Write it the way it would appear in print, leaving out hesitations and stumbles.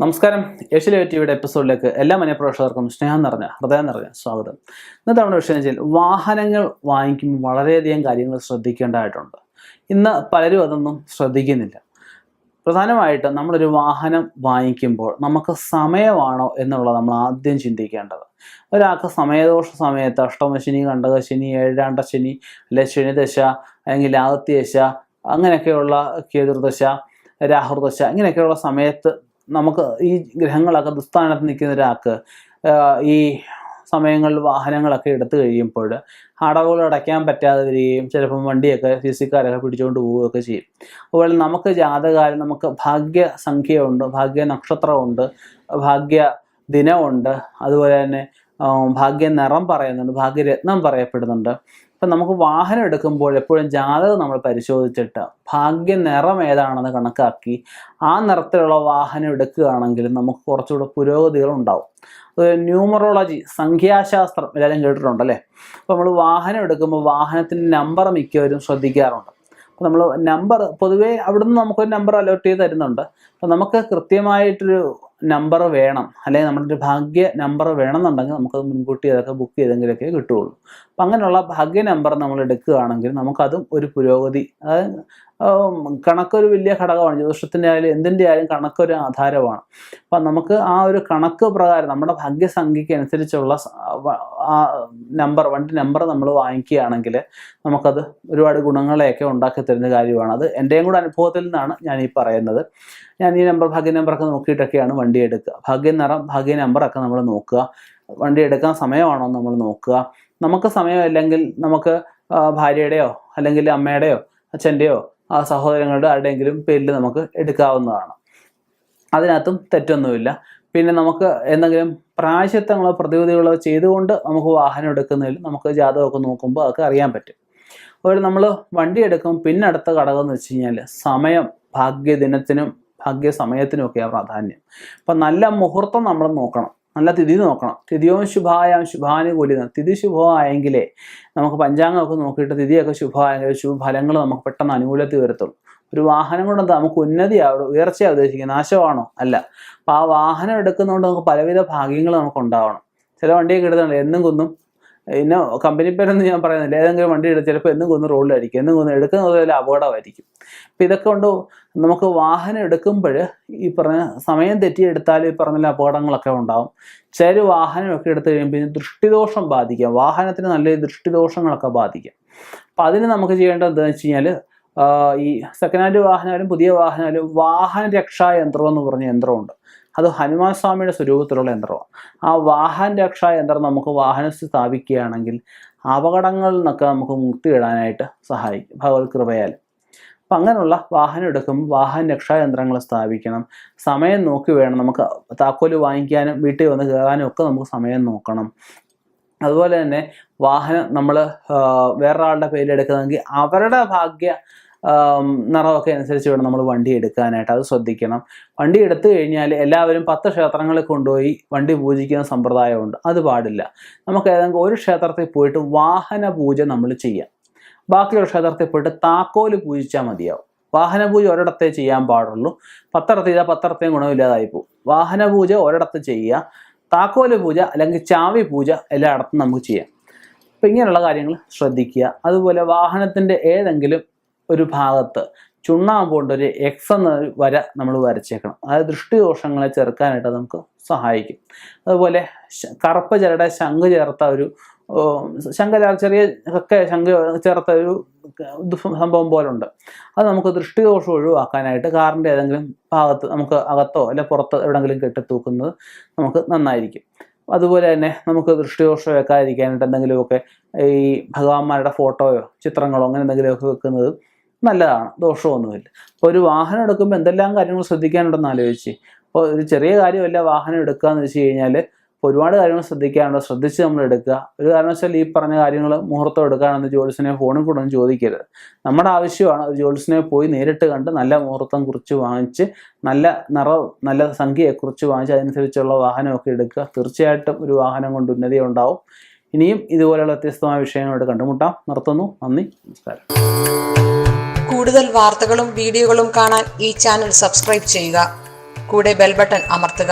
നമസ്കാരം. ഏഷ്യയിലെ ടിവിയുടെ എപ്പിസോഡിലേക്ക് എല്ലാ മനഃപ്രേക്ഷകർക്കും സ്നേഹം നിറഞ്ഞ ഹൃദയം നിറഞ്ഞ സ്വാഗതം. ഇന്നത്തെ നമ്മുടെ വിഷയം വെച്ചാൽ വാഹനങ്ങൾ വാങ്ങിക്കുമ്പോൾ വളരെയധികം കാര്യങ്ങൾ ശ്രദ്ധിക്കേണ്ടതായിട്ടുണ്ട്. ഇന്ന് പലരും അതൊന്നും ശ്രദ്ധിക്കുന്നില്ല. പ്രധാനമായിട്ടും നമ്മളൊരു വാഹനം വാങ്ങിക്കുമ്പോൾ നമുക്ക് സമയമാണോ എന്നുള്ളത് നമ്മൾ ആദ്യം ചിന്തിക്കേണ്ടത്. ഒരാൾക്ക് സമയദോഷ സമയത്ത് അഷ്ടമശനി, കണ്ടകശനി, ഏഴാണ്ടശനി, അല്ലെ ശനിദശ, അല്ലെങ്കിൽ ലാഹത്യദശ, അങ്ങനെയൊക്കെയുള്ള കേതുർദശ, രാഹുർദശ, ഇങ്ങനെയൊക്കെയുള്ള സമയത്ത് നമുക്ക് ഈ ഗ്രഹങ്ങളൊക്കെ ദുസ്ഥാനത്ത് നിൽക്കുന്ന ഒരാൾക്ക് ഈ സമയങ്ങളിൽ വാഹനങ്ങളൊക്കെ എടുത്തു കഴിയുമ്പോൾ അടവുകൾ അടയ്ക്കാൻ പറ്റാതെ വരികയും ചിലപ്പം വണ്ടിയൊക്കെ സിസിക്കാരൊക്കെ പിടിച്ചുകൊണ്ട് പോവുകയൊക്കെ ചെയ്യും. അതുപോലെ നമുക്ക് ജാതകാലം നമുക്ക് ഭാഗ്യസംഖ്യയുണ്ട്, ഭാഗ്യ നക്ഷത്രമുണ്ട്, ഭാഗ്യ ദിനമുണ്ട്, അതുപോലെ തന്നെ ഭാഗ്യ നിറം പറയുന്നുണ്ട്, ഭാഗ്യരത്നം പറയപ്പെടുന്നുണ്ട്. അപ്പം നമുക്ക് വാഹനം എടുക്കുമ്പോൾ എപ്പോഴും ജാതകം നമ്മൾ പരിശോധിച്ചിട്ട് ഭാഗ്യ നിറം ഏതാണെന്ന് കണക്കാക്കി ആ നിറത്തിലുള്ള വാഹനം എടുക്കുകയാണെങ്കിൽ നമുക്ക് കുറച്ചുകൂടെ പുരോഗതികൾ ഉണ്ടാവും. ന്യൂമറോളജി, സംഖ്യാശാസ്ത്രം എല്ലാവരും കേട്ടിട്ടുണ്ടല്ലേ. അപ്പോൾ നമ്മൾ വാഹനം എടുക്കുമ്പോൾ വാഹനത്തിൻ്റെ നമ്പർ മിക്കവരും ശ്രദ്ധിക്കാറുണ്ട്. അപ്പോൾ നമ്മൾ നമ്പർ പൊതുവേ അവിടുന്ന് നമുക്കൊരു നമ്പർ അലോട്ട് ചെയ്ത് തരുന്നുണ്ട്. അപ്പോൾ നമുക്ക് കൃത്യമായിട്ടൊരു നമ്പർ വേണം, അല്ലെങ്കിൽ നമ്മുടെ ഒരു ഭാഗ്യ നമ്പർ വേണമെന്നുണ്ടെങ്കിൽ നമുക്കത് മുൻകൂട്ടി അതൊക്കെ ബുക്ക് ചെയ്തെങ്കിലൊക്കെ കിട്ടുകയുള്ളൂ. അപ്പം അങ്ങനെയുള്ള ഭാഗ്യ നമ്പർ നമ്മൾ എടുക്കുകയാണെങ്കിൽ നമുക്കതും ഒരു പുരോഗതി, അതായത് കണക്കൊരു വലിയ ഘടകമാണ്. ജ്യോതിഷത്തിൻ്റെ ആയാലും എന്തിൻ്റെ ആയാലും കണക്കൊരു ആധാരമാണ്. അപ്പം നമുക്ക് ആ ഒരു കണക്ക് പ്രകാരം നമ്മുടെ ഭാഗ്യസംഖ്യയ്ക്ക് അനുസരിച്ചുള്ള നമ്പർ, വണ്ടി നമ്പർ നമ്മൾ വാങ്ങിക്കുകയാണെങ്കിൽ നമുക്കത് ഒരുപാട് ഗുണങ്ങളെയൊക്കെ ഉണ്ടാക്കി തരുന്ന കാര്യമാണ്. അത് എൻ്റെയും കൂടെ അനുഭവത്തിൽ നിന്നാണ് ഞാൻ ഈ പറയുന്നത്. ഞാൻ ഈ നമ്പർ, ഭാഗ്യ നമ്പറൊക്കെ നോക്കിയിട്ടൊക്കെയാണ് വണ്ടി എടുക്കുക. ഭാഗ്യ നിറം, ഭാഗ്യ നമ്പറൊക്കെ നമ്മൾ നോക്കുക. വണ്ടി എടുക്കാൻ സമയമാണോ നമ്മൾ നോക്കുക. നമുക്ക് സമയമില്ലെങ്കിൽ നമുക്ക് ഭാര്യയുടെയോ അല്ലെങ്കിൽ അമ്മയുടെയോ അച്ഛൻ്റെയോ സഹോദരങ്ങളുടെ ആരുടെയെങ്കിലും പേരിൽ നമുക്ക് എടുക്കാവുന്നതാണ്. അതിനകത്തും തെറ്റൊന്നുമില്ല. പിന്നെ നമുക്ക് എന്തെങ്കിലും പ്രായശ്ചിത്തങ്ങളോ പ്രതിവിധികളോ ചെയ്തുകൊണ്ട് നമുക്ക് വാഹനം എടുക്കുന്നതിൽ നമുക്ക് ജാതകമൊക്കെ നോക്കുമ്പോൾ അതൊക്കെ അറിയാൻ പറ്റും. അതുപോലെ നമ്മൾ വണ്ടി എടുക്കും പിന്നെ അടുത്ത ഘടകം എന്ന് വെച്ച് കഴിഞ്ഞാൽ സമയം, ഭാഗ്യദിനത്തിനും ഭാഗ്യസമയത്തിനുമൊക്കെയാണ് പ്രാധാന്യം. അപ്പം നല്ല മുഹൂർത്തം നമ്മൾ നോക്കണം, നല്ല തിഥി നോക്കണം. തിഥിയോ ശുഭായാം ശുഭാനുകൂലിത. തിഥി ശുഭമായെങ്കിലേ നമുക്ക് പഞ്ചാംഗമൊക്കെ നോക്കിയിട്ട് തിഥിയൊക്കെ ശുഭമായെങ്കിൽ ശുഭഫലങ്ങൾ നമുക്ക് പെട്ടെന്ന് അനുകൂലത്തിൽ വരത്തുള്ളൂ. ഒരു വാഹനം കൊണ്ട് നമുക്ക് ഉന്നതിയാവും, ഉയർച്ചയാണ് ഉദ്ദേശിക്കുന്നത്, നാശമാണോ? അല്ല. അപ്പോൾ ആ വാഹനം എടുക്കുന്നതുകൊണ്ട് നമുക്ക് പലവിധ ഭാഗ്യങ്ങൾ നമുക്ക് ഉണ്ടാവണം. ചില വണ്ടിയൊക്കെ എടുത്തുണ്ട് എന്നും കുന്നും, പിന്നെ കമ്പനി പേരൊന്നും ഞാൻ പറയുന്നില്ല, ഏതെങ്കിലും വണ്ടി എടുത്ത് ചിലപ്പോൾ എന്നും കുന്ന് റോഡിലായിരിക്കും, എന്നും കുന്ന് എടുക്കുന്നത് അപകടമായിരിക്കും. അപ്പം ഇതൊക്കെ കൊണ്ട് നമുക്ക് വാഹനം എടുക്കുമ്പോൾ ഈ പറഞ്ഞ സമയം തെറ്റിയെടുത്താലും ഈ പറഞ്ഞ അപകടങ്ങളൊക്കെ ഉണ്ടാവും. ചില വാഹനമൊക്കെ എടുത്തു കഴിയുമ്പോൾ ദൃഷ്ടിദോഷം ബാധിക്കാം, വാഹനത്തിന് നല്ല ദൃഷ്ടിദോഷങ്ങളൊക്കെ ബാധിക്കാം. അപ്പം അതിന് നമുക്ക് ചെയ്യേണ്ടത് എന്താണെന്ന് വെച്ച് കഴിഞ്ഞാൽ ഈ സെക്കൻഡ് ഹാൻഡ് വാഹനമായാലും പുതിയ വാഹനമായാലും വാഹന രക്ഷാ യന്ത്രം എന്ന് പറഞ്ഞ യന്ത്രമുണ്ട്. അത് ഹനുമാൻ സ്വാമിയുടെ സ്വരൂപത്തിലുള്ള യന്ത്രമാണ്. ആ വാഹന രക്ഷാ യന്ത്രം നമുക്ക് വാഹനത്തിൽ സ്ഥാപിക്കുകയാണെങ്കിൽ അപകടങ്ങളിൽ നിന്നൊക്കെ നമുക്ക് മുക്തി ഇടാനായിട്ട് സഹായിക്കും ഭഗവത് കൃപയാൽ. അപ്പം അങ്ങനെയുള്ള വാഹനം എടുക്കുമ്പോൾ വാഹന രക്ഷാ യന്ത്രങ്ങൾ സ്ഥാപിക്കണം. സമയം നോക്കി വേണം. നമുക്ക് താക്കോല് വാങ്ങിക്കാനും വീട്ടിൽ വന്ന് കയറാനും ഒക്കെ നമുക്ക് സമയം നോക്കണം. അതുപോലെ തന്നെ വാഹനം നമ്മൾ വേറൊരാളുടെ പേരിൽ എടുക്കുന്നതെങ്കിൽ അവരുടെ ഭാഗ്യ നിറമൊക്കെ അനുസരിച്ച് വേണം നമ്മൾ വണ്ടി എടുക്കാനായിട്ട്, അത് ശ്രദ്ധിക്കണം. വണ്ടി എടുത്തു കഴിഞ്ഞാൽ എല്ലാവരും 10 ക്ഷേത്രങ്ങളിൽ കൊണ്ടുപോയി വണ്ടി പൂജിക്കുന്ന സമ്പ്രദായമുണ്ട്. അത് പാടില്ല. നമുക്ക് ഏതെങ്കിലും ഒരു ക്ഷേത്രത്തിൽ പോയിട്ട് വാഹന പൂജ നമ്മൾ ചെയ്യാം. ബാക്കിയുള്ള ക്ഷേത്രത്തിൽ പോയിട്ട് താക്കോല് പൂജിച്ചാൽ മതിയാവും. വാഹന പൂജ ഒരിടത്തേ ചെയ്യാൻ പാടുള്ളൂ. പത്തടത്ത് ചെയ്താൽ പത്തടത്തേയും ഗുണമില്ലാതായി പോകും. വാഹന പൂജ ഒരിടത്ത് ചെയ്യുക, താക്കോല് പൂജ അല്ലെങ്കിൽ ചാവി പൂജ എല്ലായിടത്തും നമുക്ക് ചെയ്യാം. അപ്പം ഇങ്ങനെയുള്ള കാര്യങ്ങൾ ശ്രദ്ധിക്കുക. അതുപോലെ വാഹനത്തിൻ്റെ ഏതെങ്കിലും ഒരു ഭാഗത്ത് ചുണ്ണാമ്പ് കൊണ്ടൊരു എക്സ് എന്ന വര നമ്മൾ വരച്ചേക്കണം. അതായത് ദൃഷ്ടിദോഷങ്ങളെ ചെറുക്കാനായിട്ട് നമുക്ക് സഹായിക്കും. അതുപോലെ കറുപ്പ് ചരടെ ശംഖ് ചേർത്ത ഒരു ചെറിയ ഒക്കെ ശംഖ് ചേർത്ത ഒരു സംഭവം പോലുണ്ട്. അത് നമുക്ക് ദൃഷ്ടിദോഷം ഒഴിവാക്കാനായിട്ട് കാറിൻ്റെ ഏതെങ്കിലും ഭാഗത്ത് നമുക്ക് അകത്തോ അല്ലെ പുറത്തോ എവിടെയെങ്കിലും കെട്ടിത്തൂക്കുന്നത് നമുക്ക് നന്നായിരിക്കും. അതുപോലെ തന്നെ നമുക്ക് ദൃഷ്ടിദോഷം വെക്കാതിരിക്കാനായിട്ട് എന്തെങ്കിലുമൊക്കെ ഈ ഭഗവാന്മാരുടെ ഫോട്ടോയോ ചിത്രങ്ങളോ അങ്ങനെ എന്തെങ്കിലുമൊക്കെ വെക്കുന്നത് നല്ലതാണ്, ദോഷമൊന്നുമില്ല. അപ്പോൾ ഒരു വാഹനം എടുക്കുമ്പോൾ എന്തെല്ലാം കാര്യങ്ങൾ ശ്രദ്ധിക്കാനുണ്ടെന്ന് ആലോചിച്ച്. അപ്പോൾ ഒരു ചെറിയ കാര്യമല്ല വാഹനം എടുക്കുക എന്ന് വെച്ച് കഴിഞ്ഞാൽ ഒരുപാട് കാര്യങ്ങൾ ശ്രദ്ധിക്കാനുണ്ട്. ശ്രദ്ധിച്ച് നമ്മൾ എടുക്കുക. ഒരു കാരണവശാൽ ഈ പറഞ്ഞ കാര്യങ്ങൾ മുഹൂർത്തം എടുക്കുകയാണെന്ന് ജ്യോത്സ്യനെ ഫോണിൽ കൂടെ ഒന്നും ചോദിക്കരുത്. നമ്മുടെ ആവശ്യമാണ് ഒരു ജ്യോത്സ്യനെ പോയി നേരിട്ട് കണ്ട് നല്ല മുഹൂർത്തം കുറിച്ച് വാങ്ങിച്ച് നല്ല നിറവും നല്ല സംഖ്യയെക്കുറിച്ച് വാങ്ങിച്ച് അതനുസരിച്ചുള്ള വാഹനമൊക്കെ എടുക്കുക. തീർച്ചയായിട്ടും ഒരു വാഹനം കൊണ്ട് ഉന്നതി ഉണ്ടാവും. ഇനിയും ഇതുപോലെയുള്ള വ്യത്യസ്തമായ വിഷയങ്ങളോട് കണ്ടുമുട്ടാം. നിർത്തുന്നു. നന്ദി, നമസ്കാരം. കൂടുതൽ വാർത്തകളും വീഡിയോകളും കാണാൻ ഈ ചാനൽ സബ്സ്ക്രൈബ് ചെയ്യുക. കൂടെ ബെൽ ബട്ടൺ അമർത്തുക.